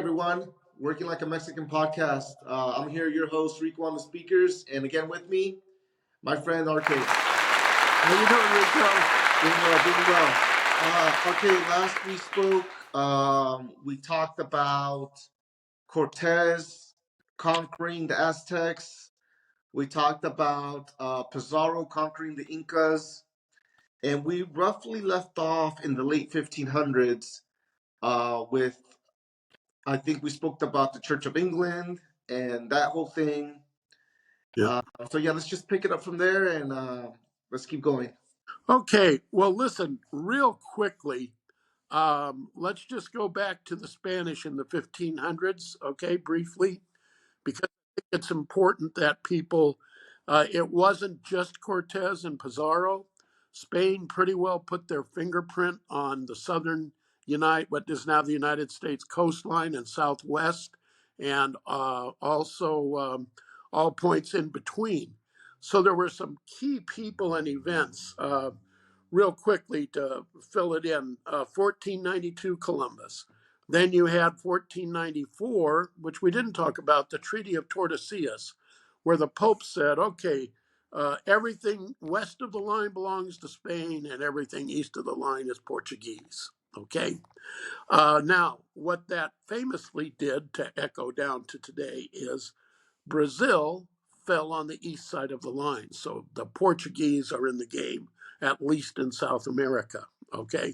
everyone. Working Like a Mexican podcast. I'm here, your host, Rico on the speakers. And again with me, my friend RK. How you doing, Rico? Doing well. RK, last we spoke, we talked about Cortez conquering the Aztecs. We talked about Pizarro conquering the Incas. And we roughly left off in the late 1500s with I think we spoke about the Church of England and that whole thing. Yeah. So yeah, let's just pick it up from there and let's keep going. Okay. Well, listen, real quickly, let's just go back to the Spanish in the 1500s, okay, briefly, because I think it's important that people, it wasn't just Cortez and Pizarro. Spain pretty well put their fingerprint on the southern what is now the United States coastline and southwest, and also all points in between. So there were some key people and events. Real quickly to fill it in, 1492 Columbus. Then you had 1494, which we didn't talk about, the Treaty of Tordesillas, where the Pope said, okay, everything west of the line belongs to Spain and everything east of the line is Portuguese. Okay. Now, what that famously did, to echo down to today, is Brazil fell on the east side of the line. So the Portuguese are in the game, at least in South America. Okay.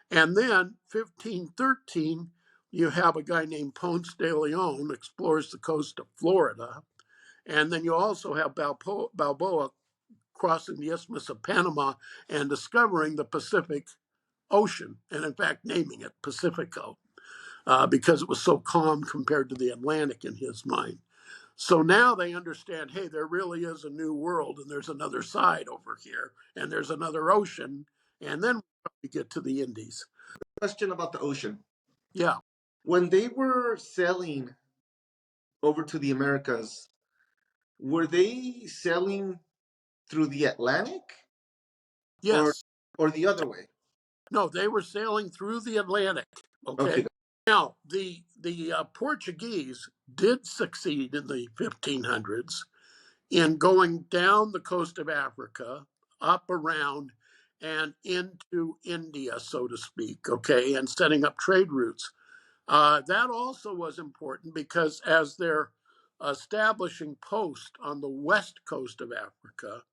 And then 1513, you have a guy named Ponce de Leon explores the coast of Florida. And then you also have Balboa crossing the Isthmus of Panama and discovering the Pacific Ocean, and in fact, naming it Pacifico because it was so calm compared to the Atlantic in his mind. So now they understand, hey, there really is a new world and there's another side over here and there's another ocean. And then we get to the Indies. Question about the ocean. Yeah. When they were sailing over to the Americas, were they sailing through the Atlantic? Yes. Or the other way? No, they were sailing through the Atlantic. Okay. Okay. Now, the Portuguese did succeed in the 1500s in going down the coast of Africa, up around and into India, so to speak, okay, and setting up trade routes. That also was important because as they're establishing posts on the west coast of Africa,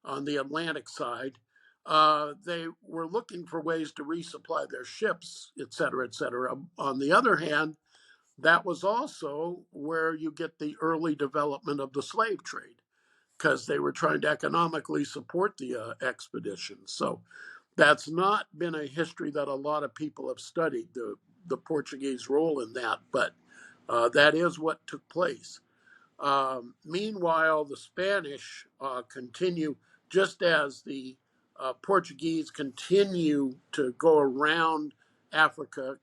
on the Atlantic side, they were looking for ways to resupply their ships, et cetera, et cetera. On the other hand, that was also where you get the early development of the slave trade because they were trying to economically support the expedition. So that's not been a history that a lot of people have studied, the Portuguese role in that, but that is what took place. Meanwhile, the Spanish continue, just as the Portuguese continue to go around Africa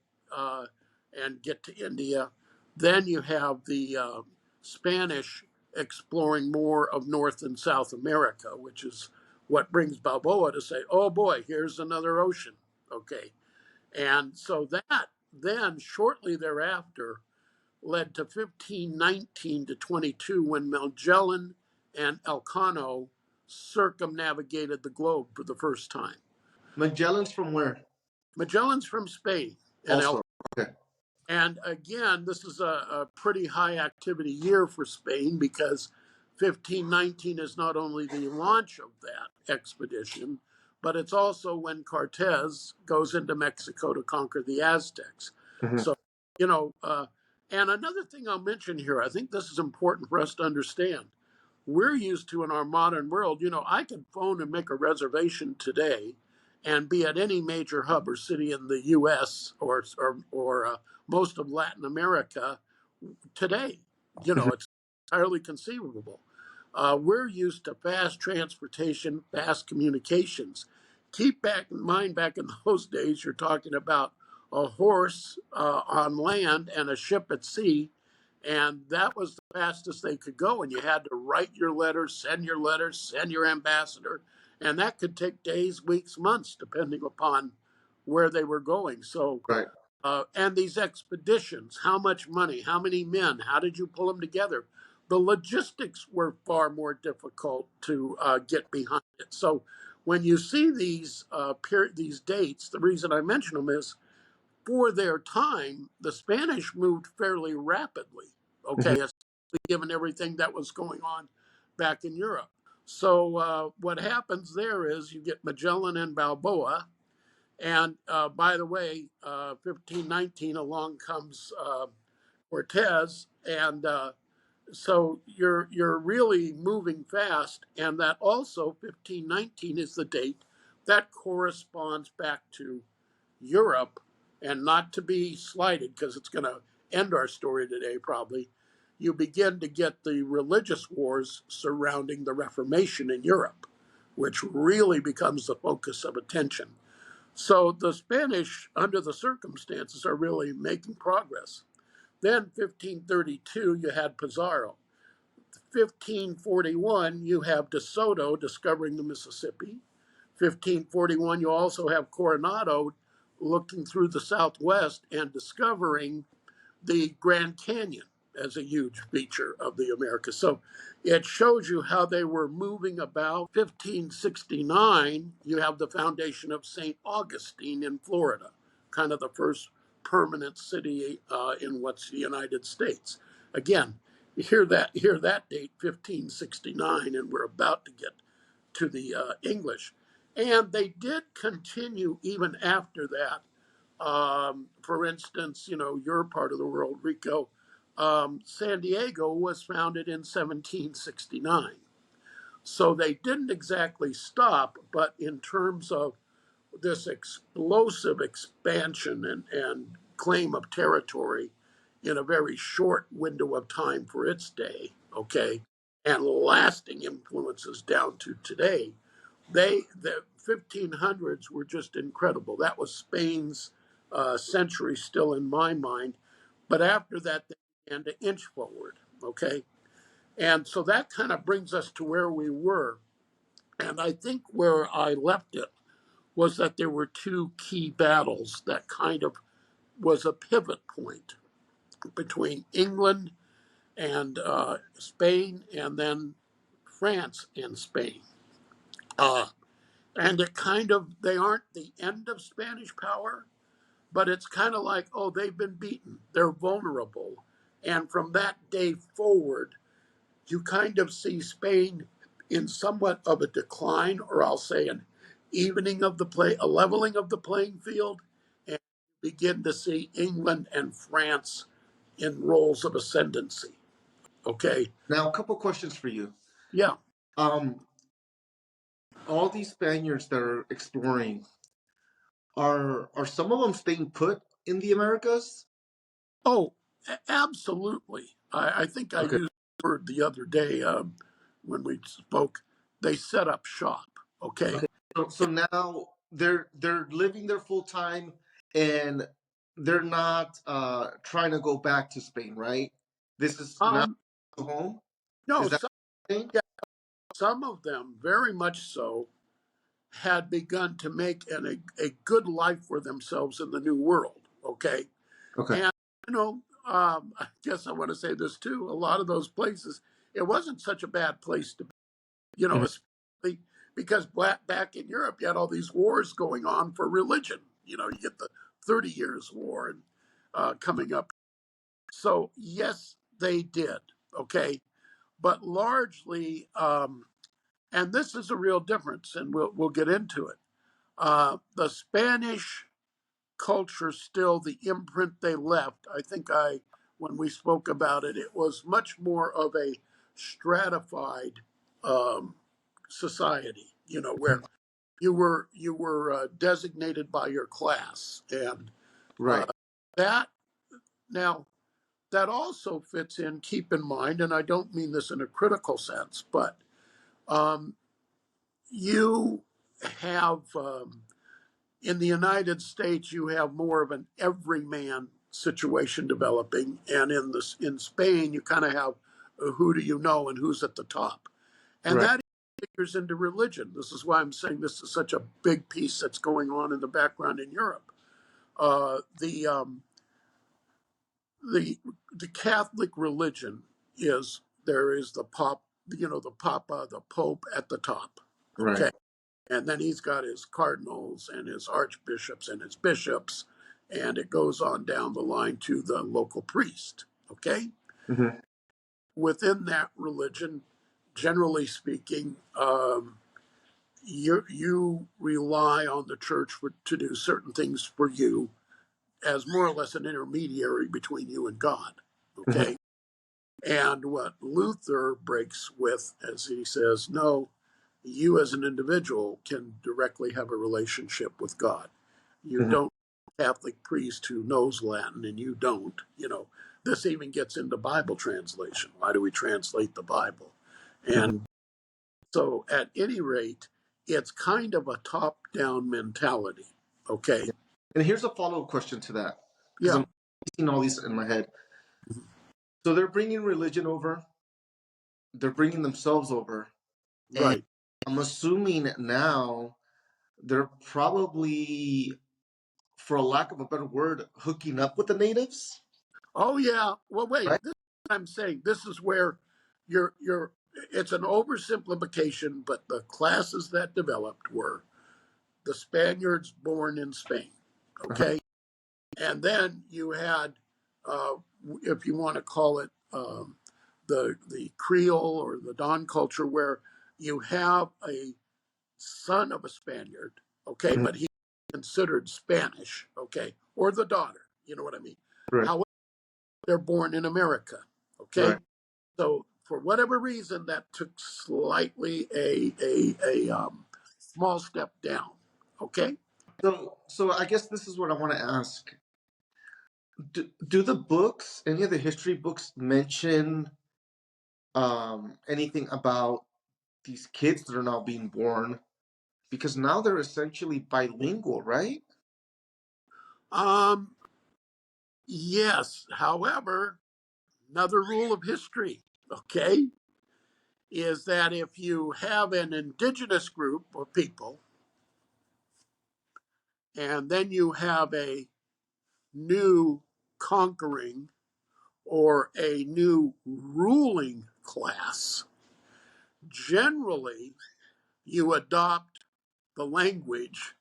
and get to India. Then you have the Spanish exploring more of North and South America, which is what brings Balboa to say, oh boy, here's another ocean. Okay. And so that then shortly thereafter led to 1519 to 22 when Magellan and Elcano circumnavigated the globe for the first time. Magellan's from where? Magellan's from Spain. And also. Okay. And again, this is a pretty high activity year for Spain because 1519 is not only the launch of that expedition, but it's also when Cortez goes into Mexico to conquer the Aztecs. Mm-hmm. So, and another thing I'll mention here, I think this is important for us to understand. We're used to in our modern world, I could phone and make a reservation today and be at any major hub or city in the U.S. or most of Latin America today. It's entirely conceivable. We're used to fast transportation, fast communications. Keep back in mind, back in those days, you're talking about a horse on land and a ship at sea, and that was the fastest they could go. And you had to write your letters, send your ambassador, and that could take days, weeks, months, depending upon where they were going. So right. And these expeditions, how much money, how many men, how did you pull them together? The logistics were far more difficult to get behind it. So when you see these dates, the reason I mention them is for their time, the Spanish moved fairly rapidly. Mhm. Okay, given everything that was going on back in Europe. So what happens there is you get Magellan and Balboa, and by the way, 1519 along comes Cortez, and so you're really moving fast, and that also 1519 is the date that corresponds back to Europe, and not to be slighted because it's going to end our story today probably. You begin to get the religious wars surrounding the Reformation in Europe, which really becomes the focus of attention. So the Spanish, under the circumstances, are really making progress. Then 1532, you had Pizarro. 1541, you have De Soto discovering the Mississippi. 1541, you also have Coronado looking through the Southwest and discovering the Grand Canyon as a huge feature of the Americas. So it shows you how they were moving about. 1569, you have the foundation of St. Augustine in Florida, kind of the first permanent city in what's the United States. Again, hear that date, 1569, and we're about to get to the English. And they did continue even after that. For instance, your part of the world, Rico, San Diego was founded in 1769. So they didn't exactly stop, but in terms of this explosive expansion and claim of territory in a very short window of time for its day, okay, and lasting influences down to today, the 1500s were just incredible. That was Spain's century still in my mind. But after that, they began to inch forward. Okay. And so that kind of brings us to where we were. And I think where I left it was that there were two key battles that kind of was a pivot point between England and Spain, and then France and Spain. Uh, and it kind of, they aren't the end of Spanish power, but it's kind of like, oh, they've been beaten, they're vulnerable. And from that day forward, you kind of see Spain in somewhat of a decline, or I'll say an evening of the play, a leveling of the playing field, and begin to see England and France in roles of ascendancy. Okay. Now, a couple questions for you. Yeah. Um, all these Spaniards that are exploring, are some of them staying put in the Americas? Oh, absolutely. I think I Okay. used the word the other day when we spoke. They set up shop. Okay. Okay. So now they're living there full time, and they're not trying to go back to Spain, right? This is now Um, home. no, Is that the thing? yeah, some of them, very much so, had begun to make a good life for themselves in the New World. Okay. Okay. And, I guess I want to say this too. A lot of those places, it wasn't such a bad place to be, Mhm. especially because back in Europe, you had all these wars going on for religion. You get the 30 Years' War and coming up. So, yes, they did. Okay. But largely, and this is a real difference, and we'll get into it. The Spanish culture, still the imprint they left, I think when we spoke about it, it was much more of a stratified um, society, where you were designated by your class, and uh, Right. that now that also fits in. Keep in mind, and I don't mean this in a critical sense, but um, you have in the United States, you have more of an everyman situation developing, and in Spain, you kind of have who do you know and who's at the top, and Right. that figures into religion. This is why I'm saying this is such a big piece that's going on in the background in Europe. uh, the um, the the Catholic religion is there is the pop, the Papa, the Pope at the top. Right. Okay, and then he's got his cardinals and his archbishops and his bishops, and it goes on down the line to the local priest. Okay, Hmm. within that religion, generally speaking, you rely on the church to do certain things for you as more or less an intermediary between you and God. Hmm. Okay. And what Luther breaks with, as he says, no, you as an individual can directly have a relationship with God. You Hmm. don't Catholic priest who knows Latin and you don't. This even gets into Bible translation. Why do we translate the Bible? And Hmm. so, at any rate, it's kind of a top down mentality. Okay. And here's a follow-up question to that, because Yeah. I'm seeing all these in my head. So they're bringing religion over, they're bringing themselves over, and Right. I'm assuming now they're probably, for a lack of a better word, hooking up with the natives, Oh, yeah. Well, wait. right? This is what I'm saying. This is where you're. It's an oversimplification, but the classes that developed were the Spaniards born in Spain. Uh-huh. Okay. And then you had, uh, if you want to call it, the Creole or the Don culture, where you have a son of a Spaniard, okay, Mhm. but he considered Spanish, okay, or the daughter, you know what I mean? Right. However, they're born in America, okay? Right. So for whatever reason, that took slightly a small step down, okay? So I guess this is what I want to ask. Do the books, any of the history books, mention anything about these kids that are now being born? Because now they're essentially bilingual, right? Um, yes, however, another rule of history, okay, is that if you have an indigenous group of people and then you have a new conquering or a new ruling class, generally you adopt the language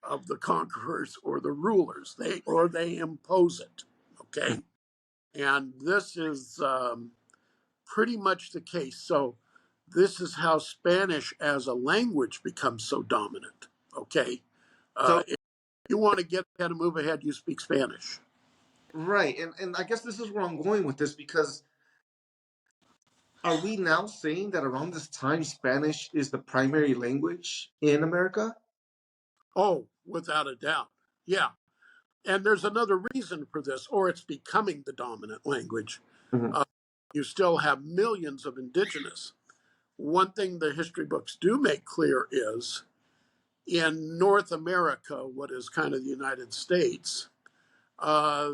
of the conquerors or the rulers. They impose it. Okay, and this is pretty much the case. So this is how Spanish as a language becomes so dominant. Okay, So if you want to get ahead and move ahead, you speak Spanish. right, and I guess this is where I'm going with this, because are we now saying that around this time Spanish is the primary language in America? Oh, without a doubt. Yeah. And there's another reason for this, or it's becoming the dominant language. Hmm. Uh, you still have millions of indigenous. One thing the history books do make clear is in North America, what is kind of the United States, uh,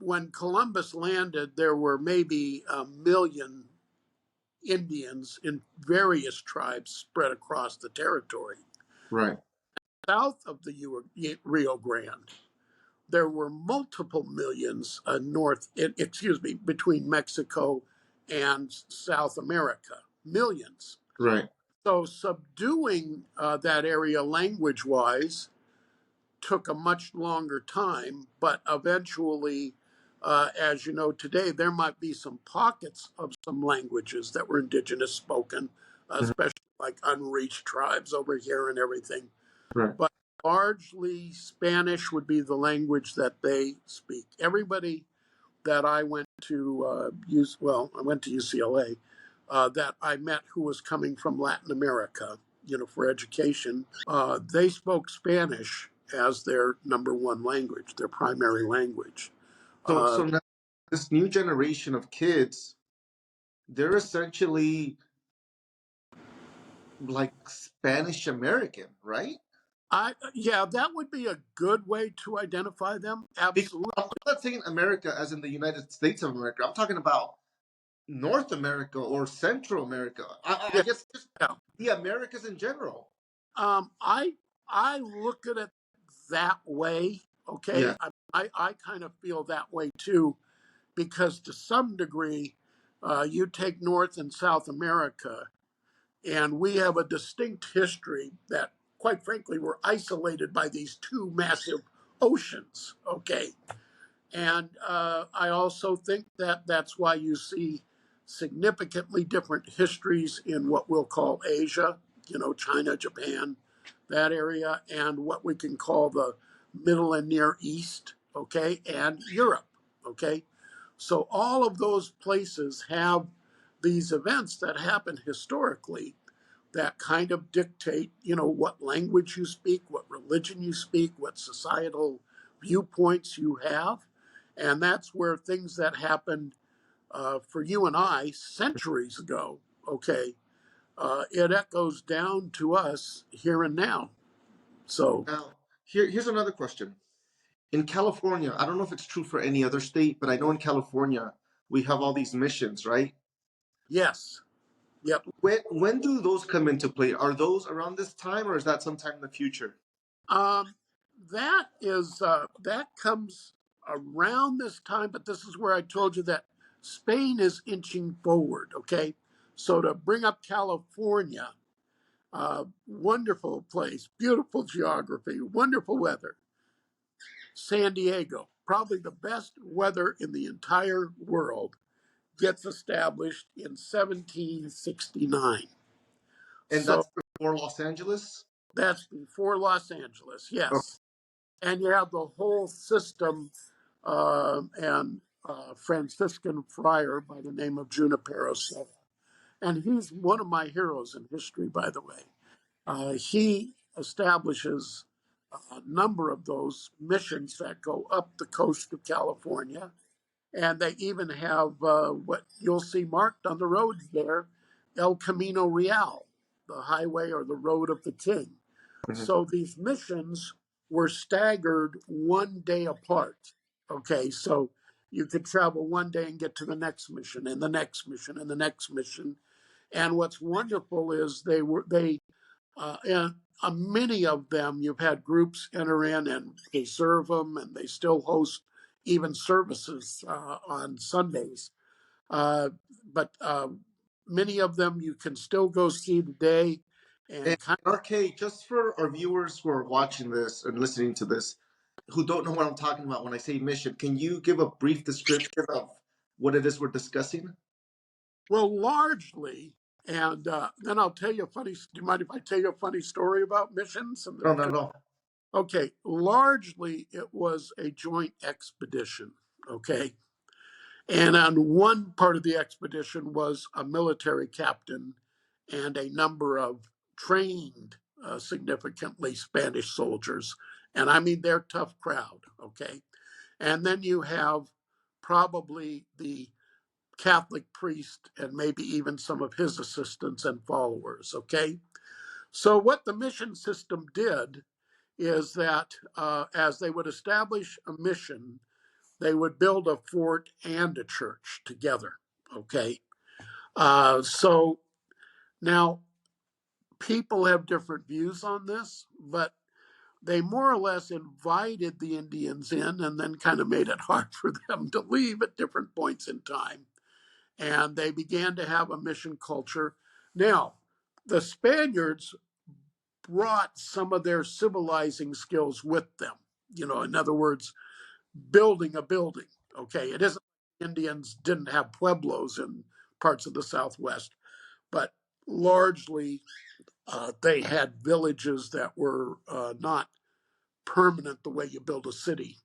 when Columbus landed, there were maybe 1 million Indians in various tribes spread across the territory. Right. South of the Rio Grande, there were multiple millions between Mexico and South America, millions. Right. So subduing that area language wise took a much longer time, but eventually, as you know, today there might be some pockets of some languages that were indigenous spoken, Mhm. especially like unreached tribes over here and everything. Right. But largely, Spanish would be the language that they speak. Everybody that I went to I went to UCLA, that I met who was coming from Latin America, for education, they spoke Spanish as their number one language, their primary language. So Uh, now this new generation of kids, they're essentially like Spanish American, right? yeah, that would be a good way to identify them. Because Absolutely. I'm not saying America as in the United States of America. I'm talking about North America or Central America. I Yeah, guess just yeah. the Americas in general. I look at it that way. Okay, Yeah. I kind of feel that way too, because to some degree, you take North and South America, and we have a distinct history that, quite frankly, we're isolated by these two massive oceans. Okay, and I also think that that's why you see significantly different histories in what we'll call Asia, China, Japan, that area, and what we can call the Middle and Near East, okay, and Europe, okay. So all of those places have these events that happen historically that kind of dictate, what language you speak, what religion you speak, what societal viewpoints you have. And that's where things that happened for you and I centuries ago, okay, it echoes down to us here and now. So, Now, here's another question. In California, I don't know if it's true for any other state, but I know in California we have all these missions, right? yes, yep. When do those come into play? Are those around this time, or is that sometime in the future? Um, that comes around this time, but this is where I told you that Spain is inching forward. Okay, so to bring up California, wonderful place, beautiful geography, wonderful weather. San Diego, probably the best weather in the entire world, gets established in 1769. And So that's before Los Angeles. that's before Los Angeles, Oh, yes. And you have the whole system, and Franciscan friar by the name of Junipero Serra. And he's one of my heroes in history, by the way. He establishes a number of those missions that go up the coast of California. And they even have what you'll see marked on the roads there, El Camino Real, the highway or the road of the king. mhm. So these missions were staggered one day apart. Okay, so you could travel one day and get to the next mission and the next mission and the next mission. And what's wonderful is and many of them you've had groups enter in and they serve them, and they still host even services on Sundays. Uh, but many of them you can still go see today, And and kind RK, just for our viewers who are watching this and listening to this, who don't know what I'm talking about when I say mission, can you give a brief description of what it is we're discussing? well, largely. And then I'll tell you a funny. Do you mind if I tell you a funny story about missions? No, not at all. Okay, largely it was a joint expedition. Okay, and on one part of the expedition was a military captain and a number of trained, significantly Spanish soldiers. And I mean, they're tough crowd. Okay, and then you have probably the Catholic priest and maybe even some of his assistants and followers. Okay. So, what the mission system did is that as they would establish a mission, they would build a fort and a church together. Okay. So now people have different views on this, but they more or less invited the Indians in and then kind of made it hard for them to leave at different points in time. And they began to have a mission culture. Now, the Spaniards brought some of their civilizing skills with them. In other words, building a building. Okay, it isn't Indians didn't have pueblos in parts of the Southwest, but largely they had villages that were not permanent the way you build a city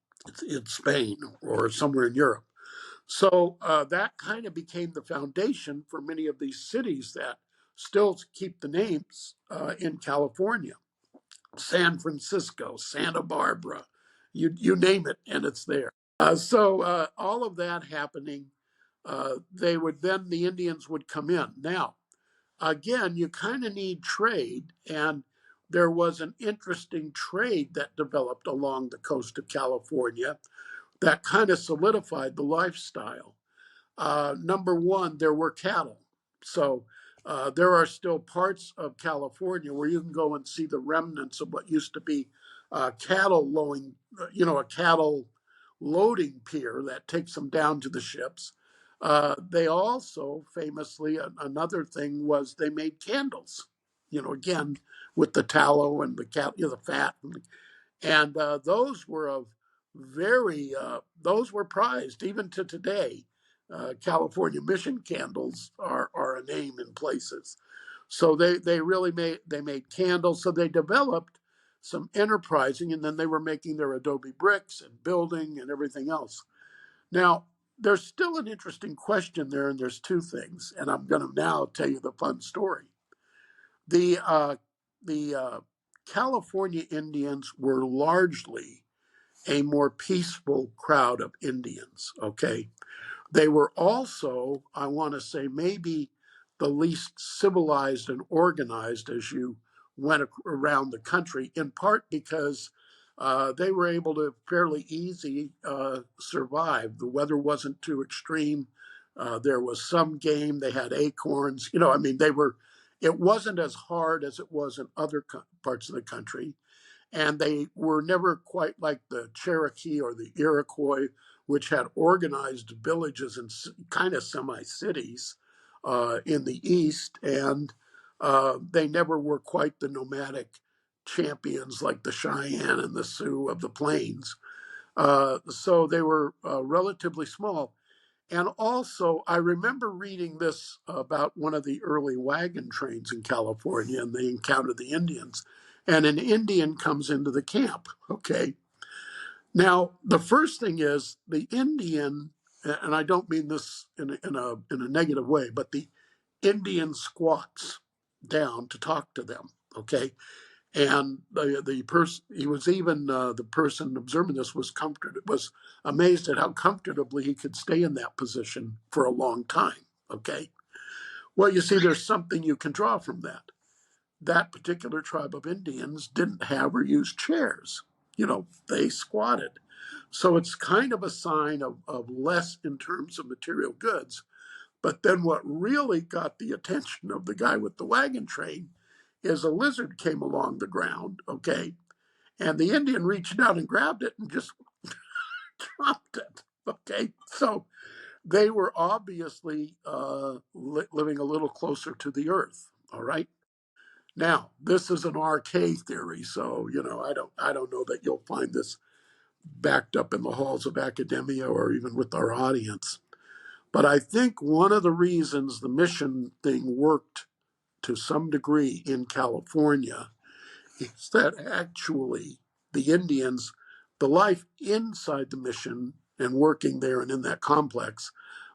in Spain or somewhere in Europe. So that kind of became the foundation for many of these cities that still keep the names in California. San Francisco, Santa Barbara, you name it, and it's there. So all of that happening, the Indians would come in. Now, again, you kind of need trade, and there was an interesting trade that developed along the coast of California that kind of solidified the lifestyle. Number one, there were cattle. So there are still parts of California where you can go and see the remnants of what used to be cattle loading, a cattle loading pier that takes them down to the ships. They also famously, another thing was they made candles, again, with the tallow and the fat. And those were those were prized even to today. California mission candles are a name in places. So they made candles. So they developed some enterprising, and then they were making their adobe bricks and building and everything else. Now, there's still an interesting question there, and there's two things, and I'm going to now tell you the fun story. The California Indians were largely a more peaceful crowd of Indians. Okay, they were also, I want to say, maybe the least civilized and organized as you went around the country, in part because they were able to fairly easy survive. The weather wasn't too extreme. There was some game. They had acorns. I mean, it wasn't as hard as it was in other parts of the country, and they were never quite like the Cherokee or the Iroquois, which had organized villages and kind of semi-cities in the East, and they never were quite the nomadic champions like the Cheyenne and the Sioux of the plains. So they were relatively small. And also, I remember reading this about one of the early wagon trains in California, and they encountered the Indians, and an Indian comes into the camp. Okay. Now, the first thing is the Indian, and I don't mean this in a negative way, but the Indian squats down to talk to them. Okay. And the person, he was even the person observing this was amazed at how comfortably he could stay in that position for a long time. Okay, well, you see, there's something you can draw from that. That particular tribe of Indians didn't have or use chairs. They squatted. So it's kind of a sign of less in terms of material goods. But then what really got the attention of the guy with the wagon train is a lizard came along the ground, okay? And the Indian reached out and grabbed it and just dropped it, okay? So they were obviously living a little closer to the earth, all right? Now, this is an RK theory, so I don't know that you'll find this backed up in the halls of academia or even with our audience. But I think one of the reasons the mission thing worked to some degree in California is that actually the Indians, the life inside the mission and working there and in that complex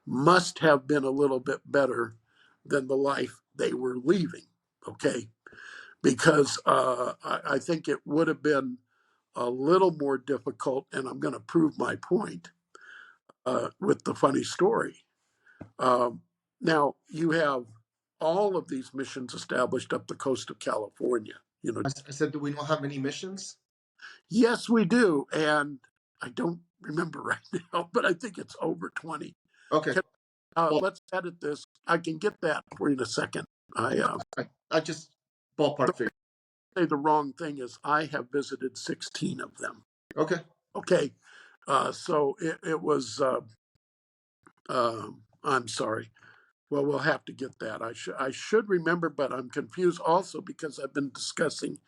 must have been a little bit better than the life they were leaving. Okay. Because I think it would have been a little more difficult, and I'm going to prove my point with the funny story. Um, Now, you have all of these missions established up the coast of California. I said, do we know how many missions? Yes, we do. And I don't remember right now, but I think it's over 20. Okay. Can, Well, let's edit this. I can get that for you in a second. I just The ballpark figure. say the wrong thing is I have visited 16 of them. Okay. Okay. So it was, I'm sorry. Well, we'll have to get that. I should remember, but I'm confused also because I've been discussing.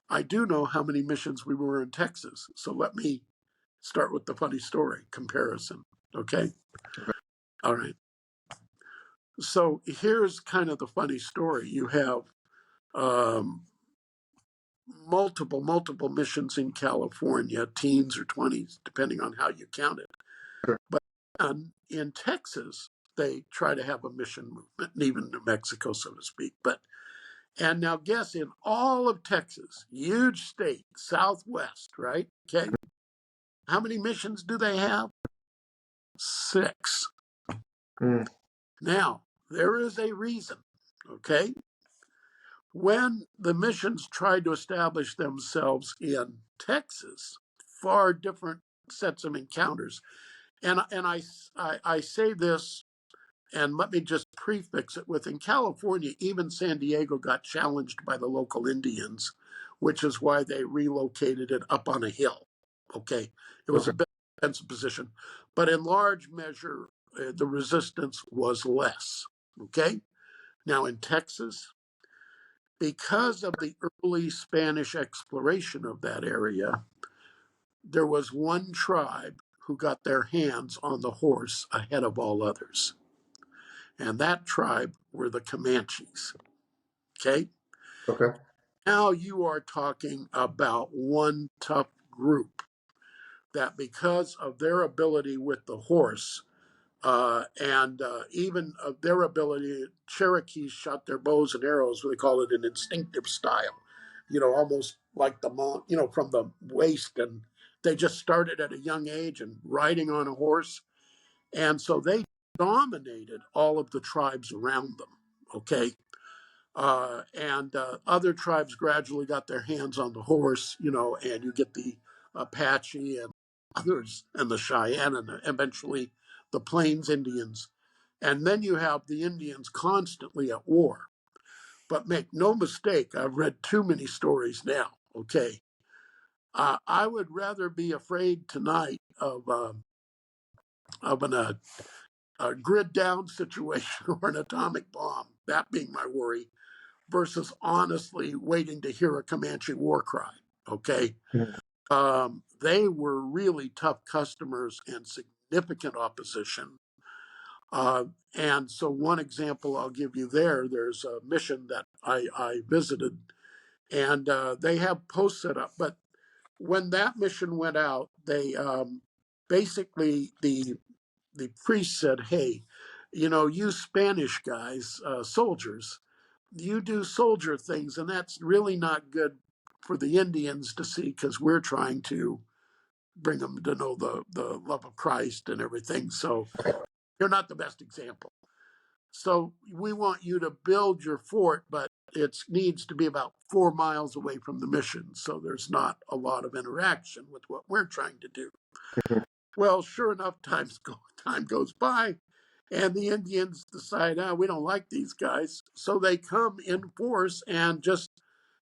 I do know how many missions we were in Texas. So let me start with the funny story comparison. Okay. Okay. All right. So here's kind of the funny story. You have um, multiple missions in California, teens or 20s, depending on how you count it. Sure. But then in Texas, they try to have a mission movement, and even New Mexico, so to speak. And now guess in all of Texas, huge state, Southwest, right? Okay. How many missions do they have? 6. Mm. Now, there is a reason, okay? When the missions tried to establish themselves in Texas, far different sets of encounters. And I say this, and let me just prefix it with in California, even San Diego got challenged by the local Indians which is why they relocated it up on a hill. Okay, it was Okay. a bit defensive position, but in large measure, the resistance was less. Okay, now in Texas, because of the early Spanish exploration of that area, there was one tribe who got their hands on the horse ahead of all others. And that tribe were the Comanches. Okay. Okay. Now you are talking about one tough group that, because of their ability with the horse, and even of their ability, Cherokees shot their bows and arrows, they call it an instinctive style, almost like the monk, from the waist. And they just started at a young age and riding on a horse. And so they dominated all of the tribes around them. Okay. And other tribes gradually got their hands on the horse, and you get the Apache and others, and the Cheyenne, and eventually the Plains Indians. And then you have the Indians constantly at war. But make no mistake, I've read too many stories now. Okay. I would rather be afraid tonight of a grid down situation or an atomic bomb, that being my worry, versus honestly waiting to hear a Comanche war cry. Okay. Mhm. They were really tough customers and significant opposition. Uh, and so, one example I'll give you there's a mission that I visited, and they have posts set up. But when that mission went out, they basically, the priest said, "Hey, you Spanish guys, soldiers, you do soldier things, and that's really not good for the Indians to see, because we're trying to bring them to know the love of Christ and everything. So you're not the best example. So we want you to build your fort, but it needs to be about 4 miles away from the mission. So there's not a lot of interaction with what we're trying to do." Well, sure enough, time goes by, and the Indians decide, we don't like these guys. So they come in force and just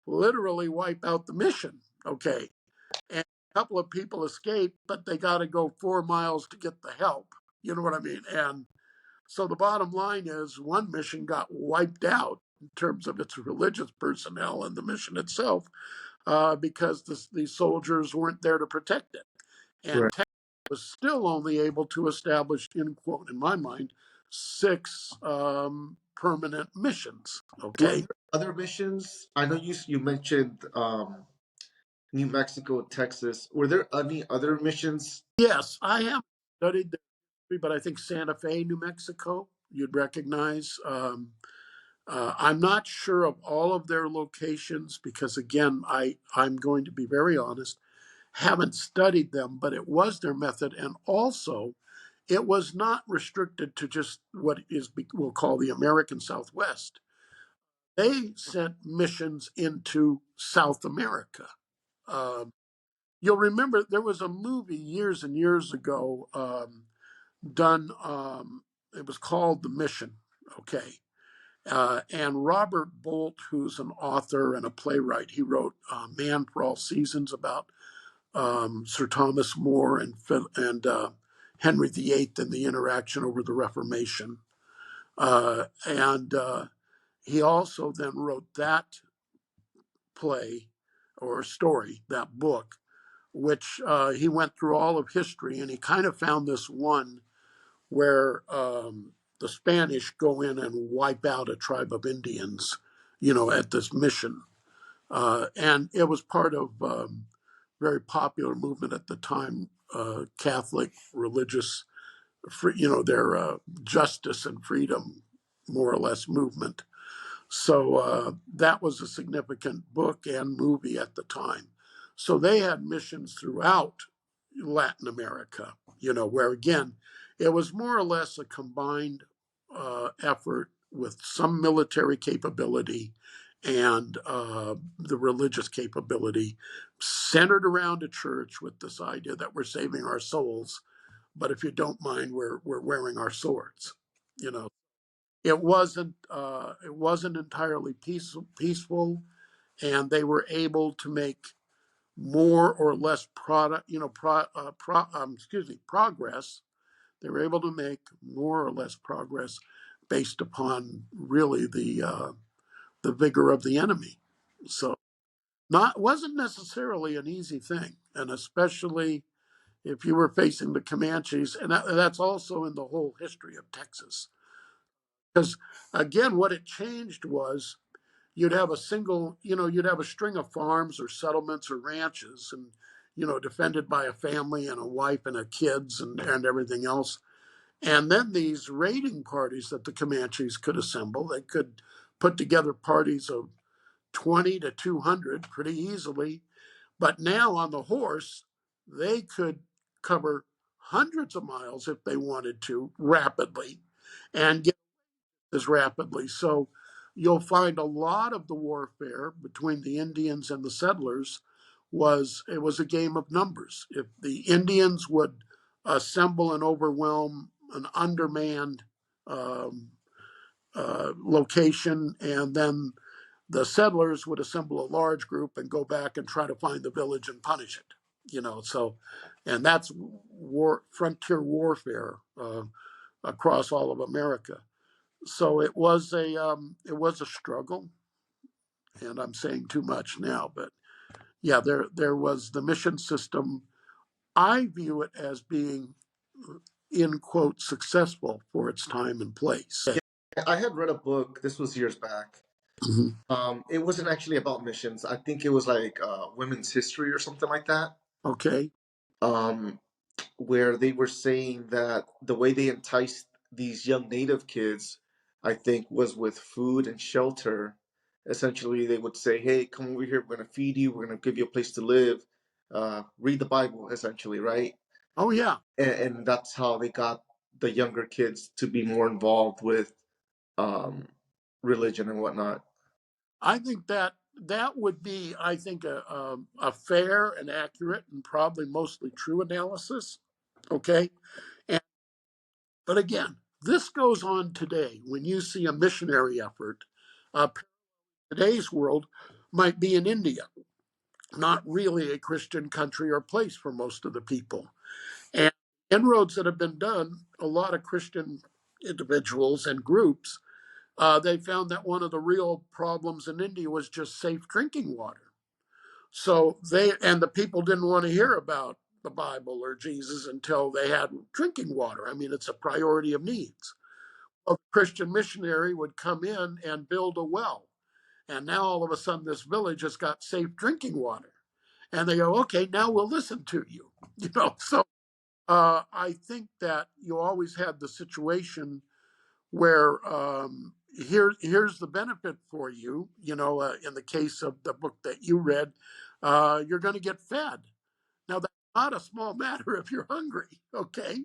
literally wipe out the mission. Okay. And a couple of people escape, but they got to go 4 miles to get the help. You know what I mean? And so the bottom line is, one mission got wiped out in terms of its religious personnel and the mission itself, because these soldiers weren't there to protect it. And Right. Texas was still only able to establish, in quote, in my mind, 6 permanent missions. Were Okay. there other missions? I know you mentioned New Mexico, Texas. Were there any other missions? Yes, I have studied the history, but I think Santa Fe, New Mexico, you'd recognize. I'm not sure of all of their locations because, again, I'm going to be very honest, haven't studied them, but it was their method. And also, it was not restricted to just what we'll call the American Southwest. They sent missions into South America. Um, you'll remember there was a movie years and years ago, done. It was called The Mission. Okay. And Robert Bolt, who's an author and a playwright, he wrote Man for All Seasons about Sir Thomas More and Henry VIII and the interaction over the Reformation. And he also then wrote that play or story, that book, which he went through all of history, and he kind of found this one where the Spanish go in and wipe out a tribe of Indians, at this mission. And it was part of very popular movement at the time, Catholic religious, their justice and freedom, more or less, movement. So that was a significant book and movie at the time. So they had missions throughout Latin America, where again, it was more or less a combined effort with some military capability and the religious capability, centered around a church with this idea that we're saving our souls, but if you don't mind, we're wearing our swords. You know, it wasn't entirely peaceful. and they were able to make more or less progress. They were able to make more or less progress based upon really the vigor of the enemy. So not wasn't necessarily an easy thing, and especially if you were facing the Comanches, and that's also in the whole history of Texas. Because again, what it changed was you'd have a single, you'd have a string of farms or settlements or ranches, and defended by a family and a wife and a kids and everything else. And then these raiding parties that the Comanches could assemble, they could put together parties of 20 to 200 pretty easily. But now on the horse, they could cover hundreds of miles if they wanted to rapidly and get as rapidly. So you'll find a lot of the warfare between the Indians and the settlers was a game of numbers. If the Indians would assemble and overwhelm an undermanned um, location, and then the settlers would assemble a large group and go back and try to find the village and punish it. So, and that's frontier warfare across all of America. So it was a struggle, and I'm saying too much now, but yeah, there was the mission system. I view it as being, in quote, successful for its time and place. Yeah, I had read a book. This was years back. Mhm. It wasn't actually about missions. I think it was like women's history or something like that. Okay. Um, where they were saying that the way they enticed these young native kids, I think, was with food and shelter. Essentially, they would say, "Hey, come over here. We're going to feed you. We're going to give you a place to live. Read the Bible," essentially, right? Oh yeah, And that's how they got the younger kids to be more involved with um, religion and whatnot. I think that would be, I think, a fair and accurate and probably mostly true analysis. Okay, and, but again, this goes on today. When you see a missionary effort, today's world might be in India, not really a Christian country or place for most of the people. And inroads that have been done, a lot of Christian individuals and groups, they found that one of the real problems in India was just safe drinking water. So the people didn't want to hear about the Bible or Jesus until they had drinking water. I mean, it's a priority of needs. A Christian missionary would come in and build a well. And now all of a sudden, this village has got safe drinking water. And they go, okay, now we'll listen to you. So I think that you always had the situation where here's the benefit for you. In the case of the book that you read, you're going to get fed. Now that's not a small matter if you're hungry, okay?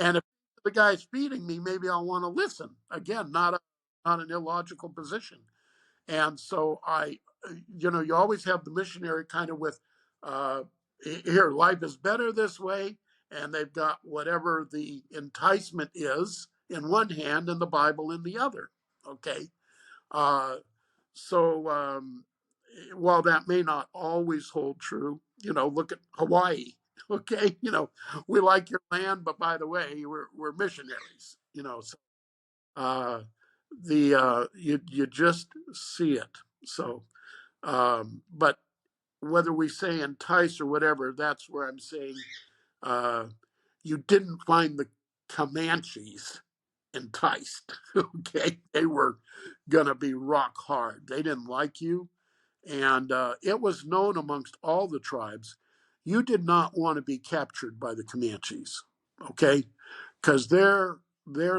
And if the guy's feeding me, maybe I'll want to listen. Again, not an illogical position. And so you always have the missionary kind of with, uh, here, life is better this way. And they've got whatever the enticement is in one hand and the Bible in the other. Okay. Uh, so while that may not always hold true, look at Hawaii. Okay. We like your land, but by the way, we're missionaries, so uh, you just see it. So, but whether we say entice or whatever, that's where I'm saying uh, you didn't find the Comanches enticed. Okay, they were gonna be rock hard. They didn't like you, and it was known amongst all the tribes. You did not want to be captured by the Comanches. Okay, because their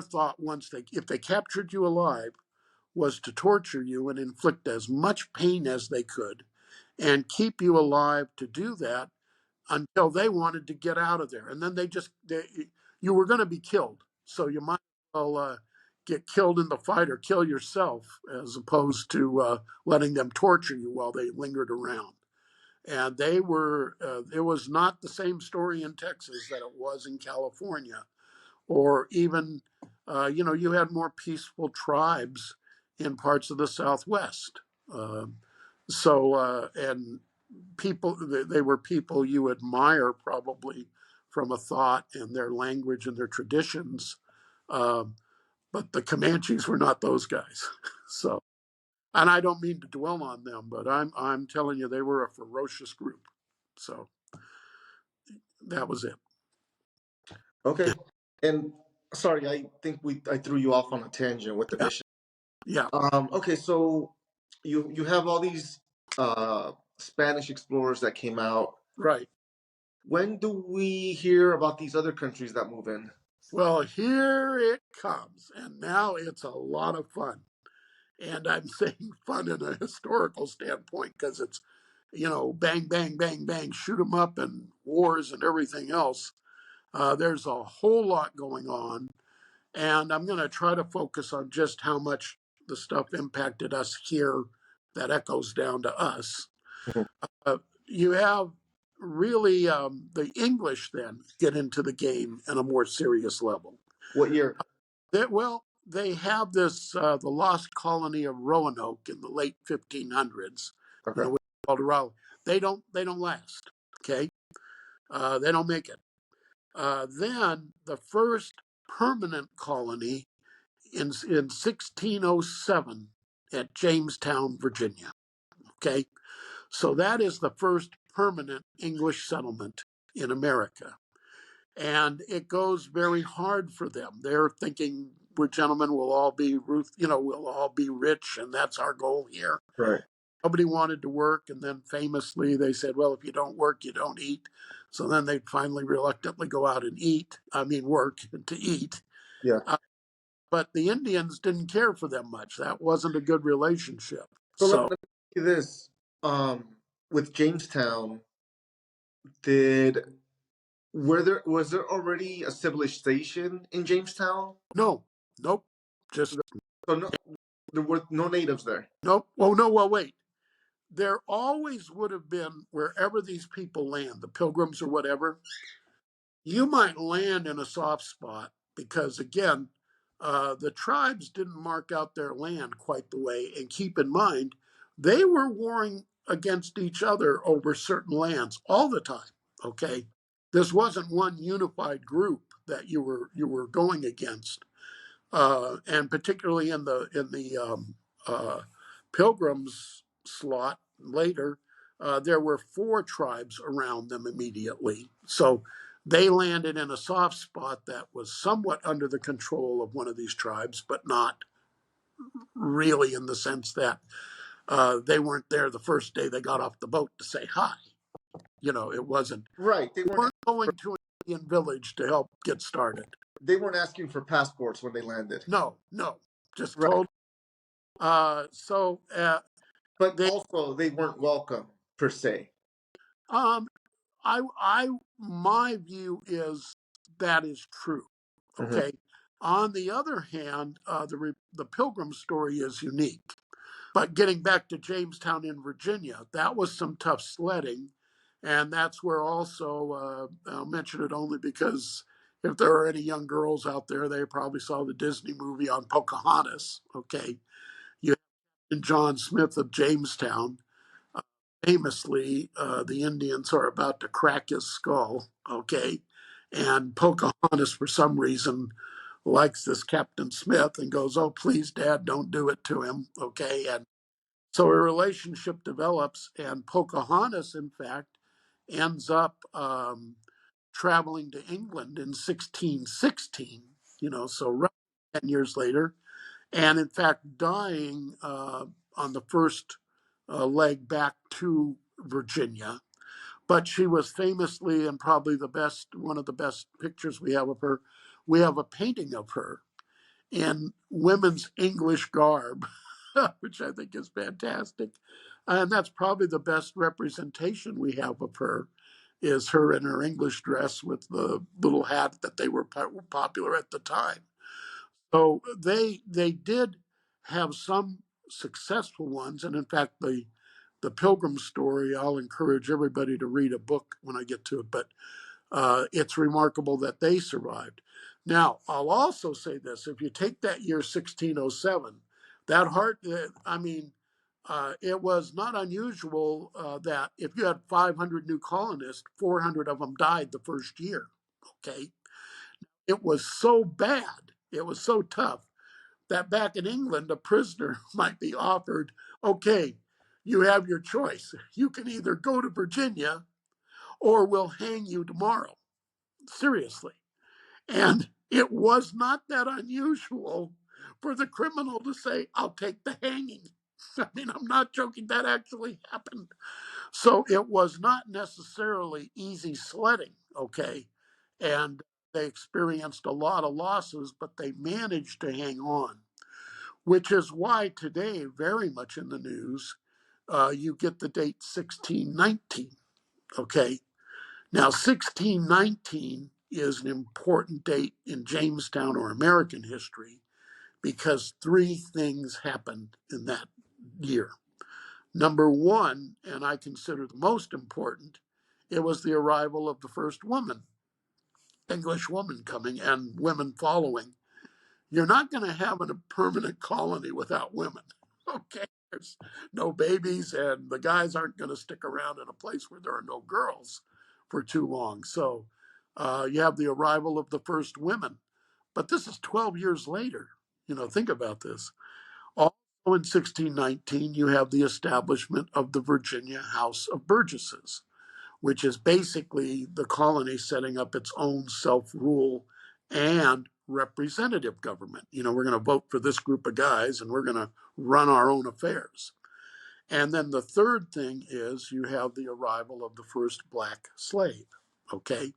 thought once if they captured you alive was to torture you and inflict as much pain as they could and keep you alive to do that until they wanted to get out of there. And then you were going to be killed. So you might well get killed in the fight or kill yourself as opposed to letting them torture you while they lingered around. And it was not the same story in Texas that it was in California, or even, you had more peaceful tribes in parts of the Southwest. Uh, So, and people, they were people you admire probably from a thought and their language and their traditions. Um, but the Comanches were not those guys. So, and I don't mean to dwell on them, but I'm telling you, they were a ferocious group. So that was it. Okay. And sorry, I think I threw you off on a tangent with the Yeah, mission. yeah, Okay, so you have all these Spanish explorers that came out. right. When do we hear about these other countries that move in? Well, here it comes, and now it's a lot of fun. And I'm saying fun in a historical standpoint because it's, bang, bang, bang, bang, shoot 'em up and wars and everything else. There's a whole lot going on. And I'm going to try to focus on just how much the stuff impacted us here that echoes down to us. Mhm. Uh, you have really the English then get into the game in a more serious level. What year? Well, they have this the lost colony of Roanoke in the late 1500s. Okay. Which is called Raleigh. They don't last. Okay, they don't make it. Then the first permanent colony in 1607 at Jamestown, Virginia. Okay, so that is the first permanent English settlement in America. And it goes very hard for them. They're thinking we're gentlemen, we'll all be we'll all be rich, and that's our goal here. Right. Nobody wanted to work, and then famously they said, well, if you don't work, you don't eat. So then they'd finally reluctantly go out and work to eat. Yeah. Uh, but the Indians didn't care for them much. That wasn't a good relationship. So So let me ask you this. With Jamestown, did was there already a civilization in Jamestown? no, nope, just So no, there were no natives there. nope. Oh no, well wait. There always would have been wherever these people land, the pilgrims or whatever. You might land in a soft spot because again, the tribes didn't mark out their land quite the way. And keep in mind, they were warring against each other over certain lands all the time. Okay, this wasn't one unified group that you were going against, and particularly in the Pilgrims slot later, there were four tribes around them immediately. So they landed in a soft spot that was somewhat under the control of one of these tribes, but not really in the sense that they weren't there the first day they got off the boat to say hi. It wasn't. Right. They weren't going to an Indian village to help get started. They weren't asking for passports when they landed. No, no, just Right. told. So But they also they weren't welcome per se. um my view is that is true. Hmm. Okay. On the other hand, the Pilgrim story is unique. But getting back to Jamestown in Virginia, that was some tough sledding, and that's where also I'll mention it only because if there are any young girls out there, they probably saw the Disney movie on Pocahontas. Okay, you have John Smith of Jamestown. Uh, Famously, the Indians are about to crack his skull. Okay, and Pocahontas, for some reason, likes this Captain Smith and goes, "Oh, please, Dad, don't do it to him." Okay, and so a relationship develops, and Pocahontas, in fact, ends up traveling to England in 1616. So roughly 10 years later, and in fact dying on the first leg back to Virginia. But she was famously, and probably one of the best pictures we have of her. We have a painting of her in women's English garb, which I think is fantastic. And that's probably the best representation we have of her is her in her English dress with the little hat that they were popular at the time. So they did have some successful ones, and in fact, the Pilgrim story. I'll encourage everybody to read a book when I get to it, but it's remarkable that they survived. Now, I'll also say this: if you take that year 1607, that heart, I mean, it was not unusual that if you had 500 new colonists, 400 of them died the first year. Okay. It was so bad, it was so tough that back in England, a prisoner might be offered, okay, you have your choice. You can either go to Virginia or we'll hang you tomorrow. Seriously. And it was not that unusual for the criminal to say, I'll take the hanging. I mean, I'm not joking, that actually happened. So it was not necessarily easy sledding, okay? And they experienced a lot of losses, but they managed to hang on, which is why today, very much in the news, you get the date 1619, okay? Now, 1619 is an important date in Jamestown or American history because three things happened in that year. Number one, and I consider the most important, it was the arrival of the first woman, English woman coming and women following. You're not going to have a permanent colony without women. Okay. There's no babies, and the guys aren't going to stick around in a place where there are no girls for too long. So you have the arrival of the first women. But this is 12 years later. You know, think about this. Also in 1619, you have the establishment of the Virginia House of Burgesses, which is basically the colony setting up its own self rule and representative government. You know, we're going to vote for this group of guys and we're going to run our own affairs. And then the third thing is you have the arrival of the first black slave, okay,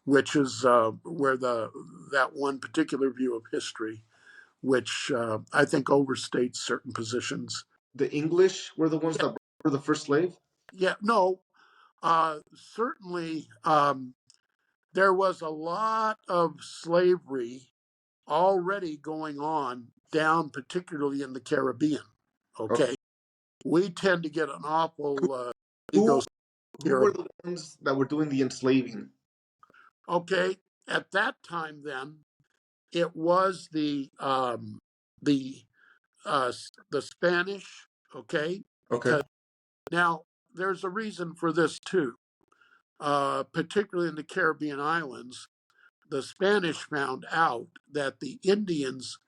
which is where that one particular view of history, which I think overstates certain positions. The English were the ones Yeah, that were the first slave. yeah, no, certainly there was a lot of slavery already going on down, particularly in the Caribbean. Okay. Okay, we tend to get an awful ego Who who here. were the ones that were doing the enslaving? Okay, at that time, then it was the the Spanish. Okay, Okay. because now there's a reason for this too. Particularly in the Caribbean islands, the Spanish found out that the Indians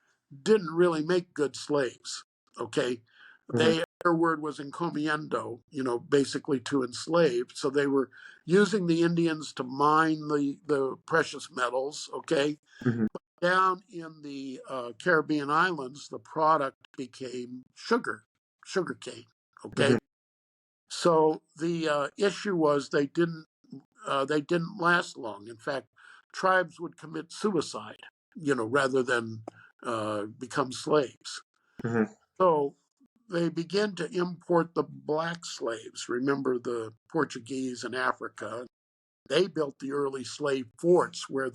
didn't really make good slaves. Okay. Mhm. Their word was encomiendo, you know, basically to enslave. So they were using the Indians to mine the precious metals. Okay. Mhm. Down in the Caribbean islands, the product became sugar cane. Okay. Mhm. So the issue was they didn't last long. In fact, tribes would commit suicide, you know, rather than become slaves. Mhm. So they began to import the black slaves. Remember the Portuguese in Africa? They built the early slave forts where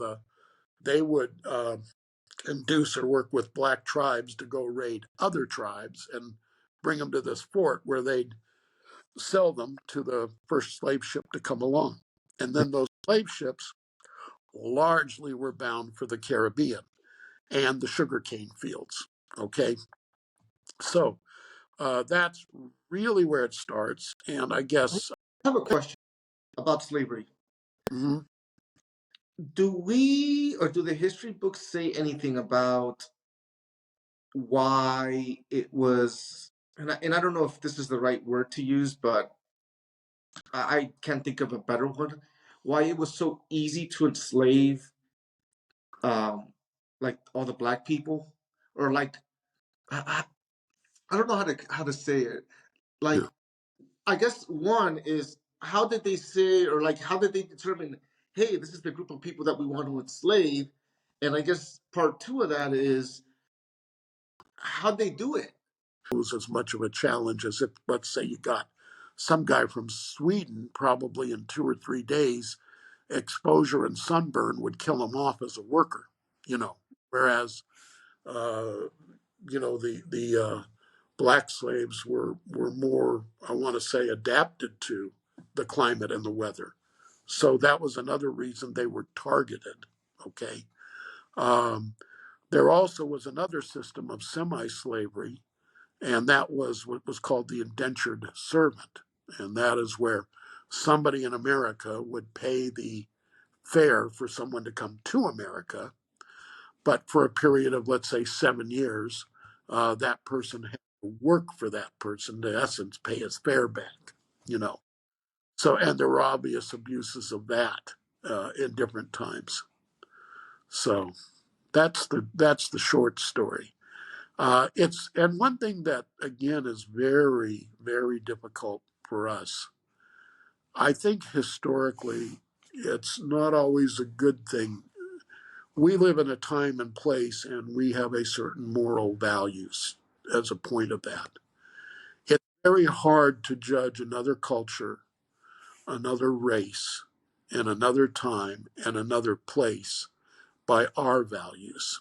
they would induce or work with black tribes to go raid other tribes and bring them to this fort where they'd sell them to the first slave ship to come along. And then those slave ships largely were bound for the Caribbean and the sugarcane fields. Okay. So that's really where it starts. And I I guess, have a question about slavery. mhm, Do we or do the history books say anything about why it was? And I don't know if this is the right word to use, but I can't think of a better one. Why it was so easy to enslave, um, like all the black people, or like I don't know how to say it. Like yeah, I guess one is how did they say or like how did they determine, hey, this is the group of people that we want to enslave? And I guess part two of that is how'd they do it? was as much of a challenge as if, let's say, you got some guy from Sweden, probably in 2 or 3 days, exposure and sunburn would kill him off as a worker, you know, whereas, uh, you know, the black slaves were more, I want to say, adapted to the climate and the weather. So that was another reason they were targeted. Okay. Um, there also was another system of semi slavery And that was what was called the indentured servant. And that is where somebody in America would pay the fare for someone to come to America. But for a period of, let's say, 7 years, that person had to work for that person to, in essence, pay his fare back, you know. So, and there were obvious abuses of that in different times. So that's the short story. It's and one thing that again is very very difficult for us. I think historically, it's not always a good thing. We live in a time and place, and we have a certain moral values as a point of that. It's very hard to judge another culture, another race, in another time and another place by our values.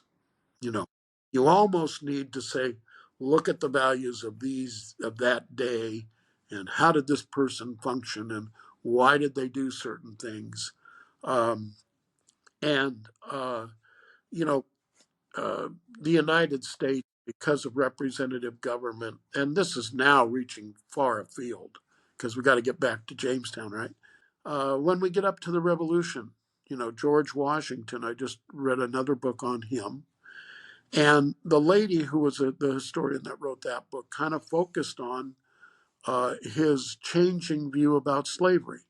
You know, you almost need to say, look at the values of these of that day, and how did this person function, and why did they do certain things, um, and you know, uh, the United States, because of representative government, and this is now reaching far afield, because we got to get back to Jamestown, right? When we get up to the Revolution, George Washington, I just read another book on him. And the lady who was the historian that wrote that book kind of focused on his changing view about slavery,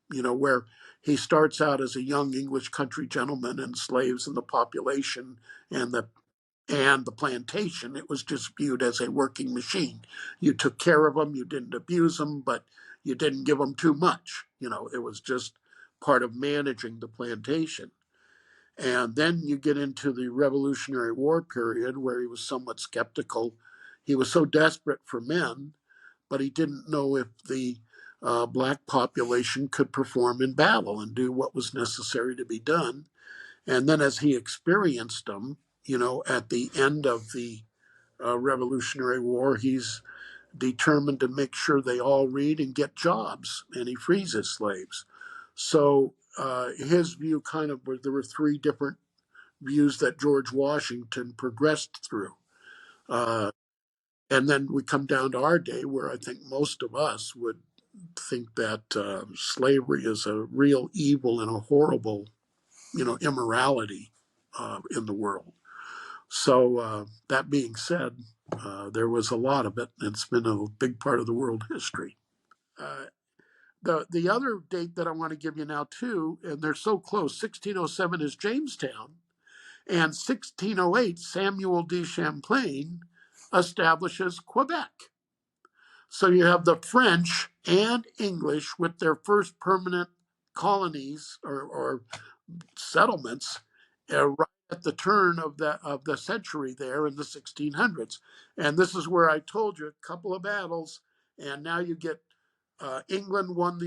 where he starts out as a young English country gentleman and slaves in the population and the plantation. It was just viewed as a working machine. You took care of them, you didn't abuse them, but you didn't give them too much. It was just part of managing the plantation. And then you get into the Revolutionary War period where he was somewhat skeptical. He was so desperate for men, but he didn't know if the black population could perform in battle and do what was necessary to be done. And then as he experienced them, at the end of the Revolutionary War, he's determined to make sure they all read and get jobs, and he frees his slaves. So his view kind of there were three different views that George Washington progressed through. Uh, and then we come down to our day where I think most of us would think that slavery is a real evil and a horrible, immorality in the world. So that being said, there was a lot of it, and it's been a big part of the world history. Uh, the other date that I want to give you now too, and they're so close. 1607 is Jamestown, and 1608 Samuel de Champlain establishes Quebec. So you have the French and English with their first permanent colonies or settlements right at the turn of the century there in the 1600s. And this is where I told you a couple of battles, and now you get England won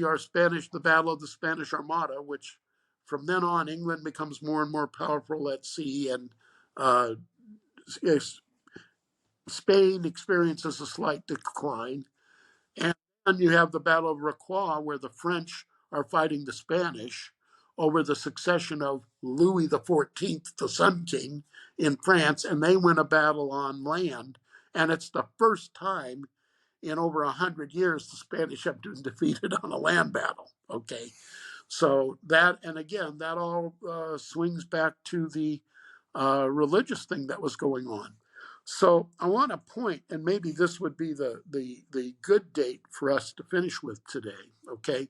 the Battle of the Spanish Armada, which from then on England becomes more and more powerful at sea, and uh, Spain experiences a slight decline. And then you have the Battle of Rocroi, where the French are fighting the Spanish over the succession of Louis XIV, the Sun King, in France, and they win a battle on land. And it's the first time in over 100 years the Spanish have been defeated on a land battle. Okay, so that, and again, that all swings back to the religious thing that was going on. So I want to point, and maybe this would be the good date for us to finish with today. Okay,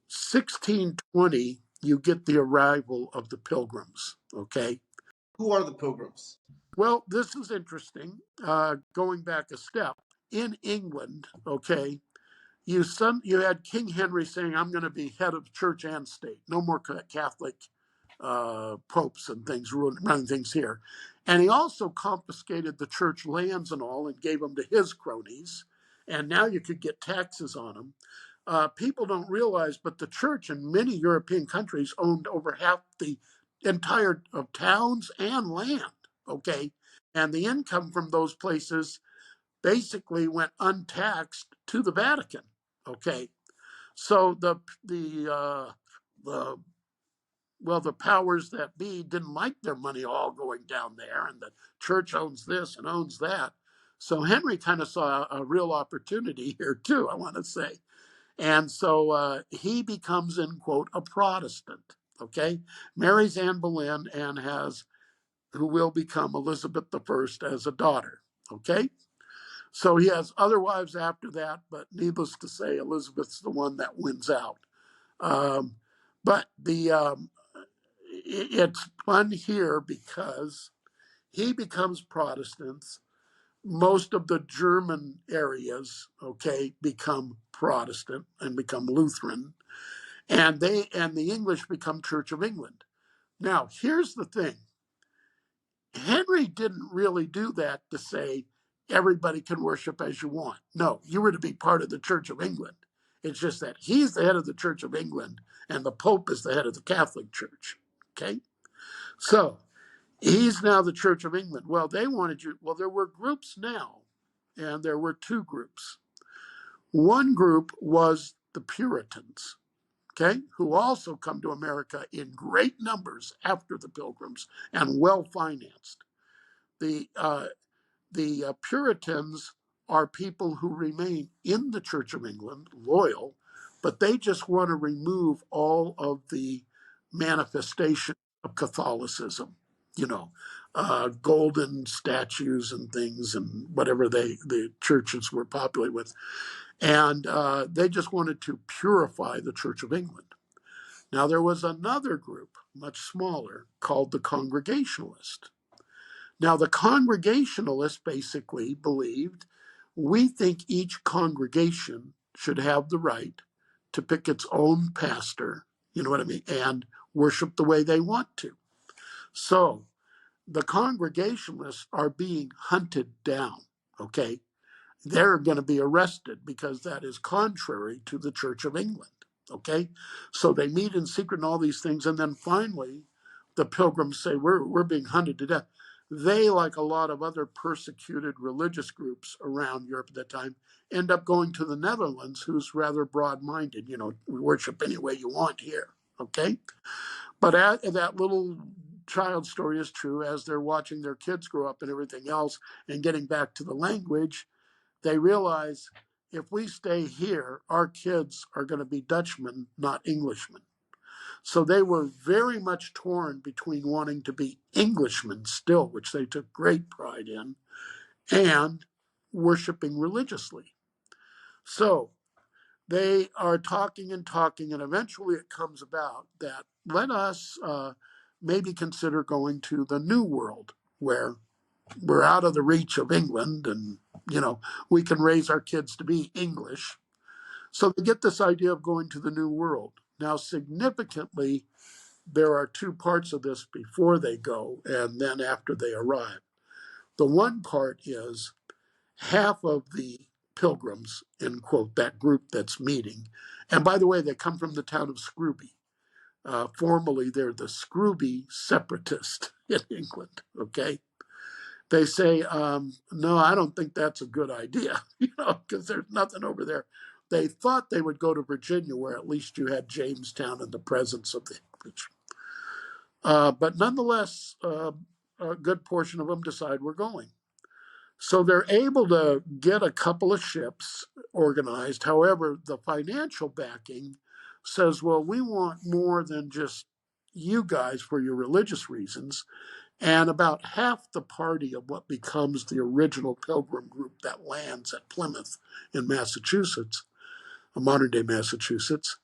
1620, you get the arrival of the Pilgrims. Okay, Who are the Pilgrims? well, this is interesting. Going back a step in England, okay, you had King Henry saying, "I'm going to be head of church and state. No more Catholic popes and things running things here." And he also confiscated the church lands and all and gave them to his cronies. And now you could get taxes on them. People don't realize, but the church in many European countries owned over half the entire of towns and land. Okay, and the income from those places basically went untaxed to the Vatican. Okay, so the the powers that be didn't like their money all going down there, and the church owns this and owns that. So Henry kind of saw a real opportunity here too, I want to say. And so he becomes, in quote, a Protestant. Okay, marries Anne Boleyn and has who will become Elizabeth I as a daughter. Okay, so he has other wives after that, but needless to say, Elizabeth's the one that wins out. Um, but it's fun here because he becomes Protestant. Most of the German areas, okay, become Protestant and become Lutheran, and the English become Church of England. Now, here's the thing: Henry didn't really do that to say everybody can worship as you want. No, you were to be part of the Church of England. It's just that he's the head of the Church of England and the Pope is the head of the Catholic Church. Okay, so he's now the Church of England. Well, they wanted you. Well, there were groups now, and there were two groups. One group was the Puritans, okay, who also come to America in great numbers after the Pilgrims and well financed. The Puritans are people who remain in the Church of England, loyal, but they just want to remove all of the manifestation of Catholicism, you know, golden statues and things and whatever the churches were populated with. And they just wanted to purify the Church of England. Now, there was another group, much smaller, called the Congregationalist. Now, the Congregationalists basically believed we think each congregation should have the right to pick its own pastor, you know what I mean, and worship the way they want to. So the Congregationalists are being hunted down, okay? They're going to be arrested because that is contrary to the Church of England. Okay, so they meet in secret and all these things, and then finally, the Pilgrims say we're being hunted to death. They, like a lot of other persecuted religious groups around Europe at that time, end up going to the Netherlands, who's rather broad-minded. You know, we worship any way you want here. Okay, but that little child story is true as they're watching their kids grow up and everything else, and getting back to the language they realize if we stay here, our kids are going to be Dutchmen, not Englishmen. So they were very much torn between wanting to be Englishmen still, which they took great pride in, and worshiping religiously. So they are talking and talking, and eventually it comes about that let us maybe consider going to the New World, where we're out of the reach of England and, you know, we can raise our kids to be English. So they get this idea of going to the New World. Now, significantly, there are two parts of this before they go and then after they arrive. The one part is half of the pilgrims, in quote, that group that's meeting. And by the way, they come from the town of Scrooby. Formerly, they're the Scrooby separatist in England, okay? They say, no, I don't think that's a good idea, you know, because there's nothing over there. They thought they would go to Virginia, where at least you had Jamestown and the presence of the English. But nonetheless, a good portion of them decide we're going. So they're able to get a couple of ships organized. However, the financial backing says, well, we want more than just you guys for your religious reasons. And about half the party of what becomes the original pilgrim group that lands at Plymouth in Massachusetts, modern day Massachusetts,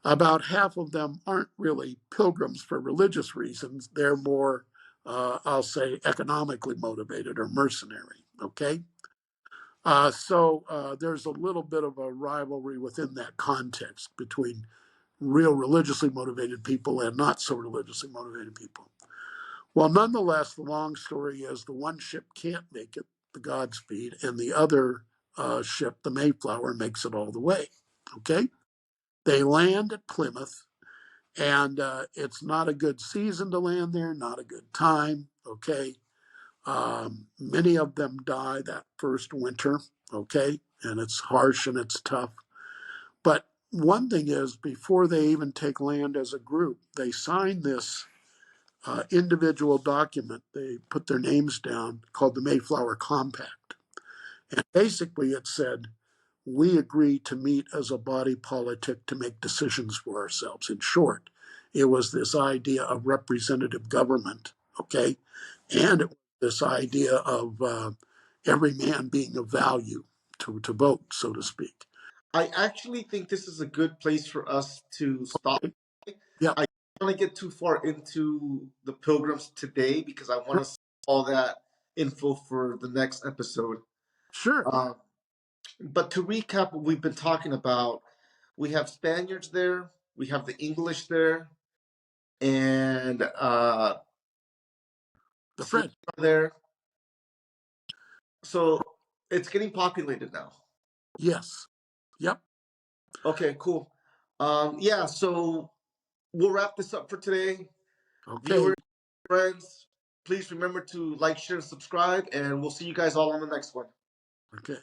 about half of them aren't really pilgrims for religious reasons. They're more, I'll say, economically motivated or mercenary. Okay. So there's a little bit of a rivalry within that context between real religiously motivated people and not so religiously motivated people. Well, nonetheless, the long story is the one ship can't make it, the Godspeed, and the other ship, the Mayflower, makes it all the way. Okay? They land at Plymouth, and it's not a good season to land there, not a good time. Okay? Many of them die that first winter. Okay? And it's harsh and it's tough. But one thing is, before they even take land as a group, they sign this individual document. They put their names down called the Mayflower Compact. And basically it said, we agree to meet as a body politic to make decisions for ourselves. In short, it was this idea of representative government, okay? And it was this idea of every man being of value to vote, so to speak. I actually think this is a good place for us to stop. Yeah, I don't want to get too far into the pilgrims today because I want sure. to save all that info for the next episode. Sure. Uh, but to recap what we've been talking about, we have Spaniards there, we have the English there, and The slaves French. are there. So it's getting populated now. Yes. Yep. Okay, cool. Yeah, so we'll wrap this up for today. Okay. Viewers, friends, please remember to like, share, and subscribe, and we'll see you guys all on the next one. Okay.